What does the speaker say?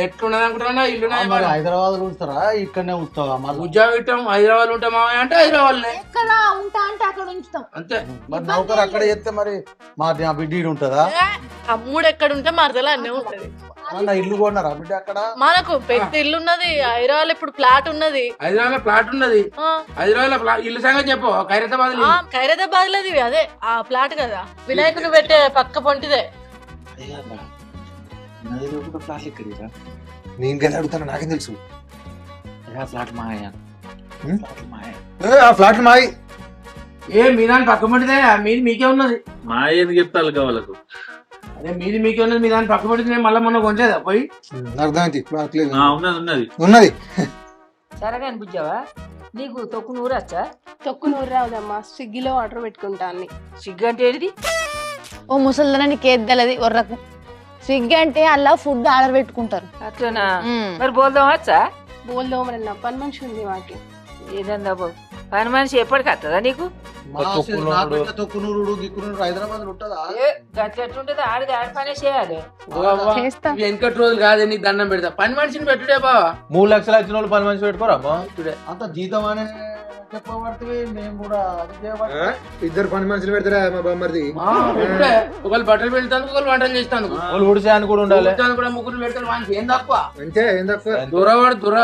ఎట్లున్నది అనుకుంటున్నా ఇల్లు మరి హైదరాబాద్ లో ఉంచుతారా ఇక్కడనే ఉంచుతావా మళ్ళీ ఉద్యోగం ఇట్టాం హైదరాబాద్ ఉంటామా అంటే హైదరాబాద్ ఎక్కడ ఉంటా అంటే అక్కడ ఉంచుతాం అంతే. మరి నౌకరు అక్కడ చేస్తే మరి మా బిడ్డ ఈడు ఉంటదా అమ్ముడు ఎక్కడ ఉంటే మరదలు అన్నీ ఉంటది. నా ఇల్లు కొన్నారా బిడ్డ అక్కడ మనకు పెద్ద ఇల్లు ఉన్నది హైదరాబాద్ ఇప్పుడు ఫ్లాట్ ఉన్నది. హైదరాబాద్ లో ప్లాట్ ఉన్నది. హైదరాబాద్ లో ఇల్లు సంగతి చెప్పు. ఖైరతాబాద్ లోది అదే ఆ ఫ్లాట్ కదా వినాయకుని పెట్టే పక్క పొంటిదే. ఫ్లాట్లు ఎక్కడిరా నేను కదా అడుగుతాను నాకేం తెలుసు ఫ్లాట్ మాయ ఆ ఫ్లాట్లు మాయి ఏ మీ దాని పక్క పడితే మీది మీకే ఉన్నది. మా ఎందుకు చెప్తారు కావాలకు అదే మీది మీకే ఉన్నది. మీ దాని పక్క పడితే మళ్ళీ మొన్న కొంచేదా పోయి అర్థమైంది ఫ్లాట్ లేదు ఉన్నది ఉన్నది ఉన్నది సరగా అనిపించావా నీకు తొక్కు నూరచ్చా? తొక్కు నూరు రావుదమ్మా, స్విగ్గీలో ఆర్డర్ పెట్టుకుంటా అన్ని. సిగ్గు అంటే ఏంటిది? ఓ ముసలిదాన్ని నీకు ఏది తెలియదు ఒర్రకు. స్విగ్గీ అంటే అలా ఫుడ్ ఆర్డర్ పెట్టుకుంటారు. అట్లనా? మరి బోల్దాం వచ్చా? బోల్దోమరన్నా పని మనిషి ఉంది మాకి. ఏదన్నా పని మనిషి ఎప్పటికి వస్తుందా నీకు? తొక్కునూరుడు గిక్కునూరు హైదరాబాద్ లో ఉంటదా? గట్లెట్లుంటది? ఆడిది ఆడి పనే చేయాలి. వెనకటి రోజులు కాదే నీకు దండం పెడతా. పని మనిషిని పెట్టుడే బావా. 3 లక్షలు వచ్చిన వాళ్ళు పని మనిషి పెట్టుకోరమ్మా. అంత జీతం అనే చెప్పబడుతుంది. మేము కూడా అది చేయబడుతుంది. ఇద్దరు పని మనుషులు పెడతారా మా బామ్మర్ది? ఒకళ్ళు బట్టలు పెడతాను, ఒకళ్ళు వంటలు చేస్తాను. వాళ్ళు ఊడిసేయని కూడా ఉండాలి. కూడా ముగ్గురు పెడతాను. వానికి ఏం తక్కువ? అంతే ఏం తక్కువ. దూరవాడు దూర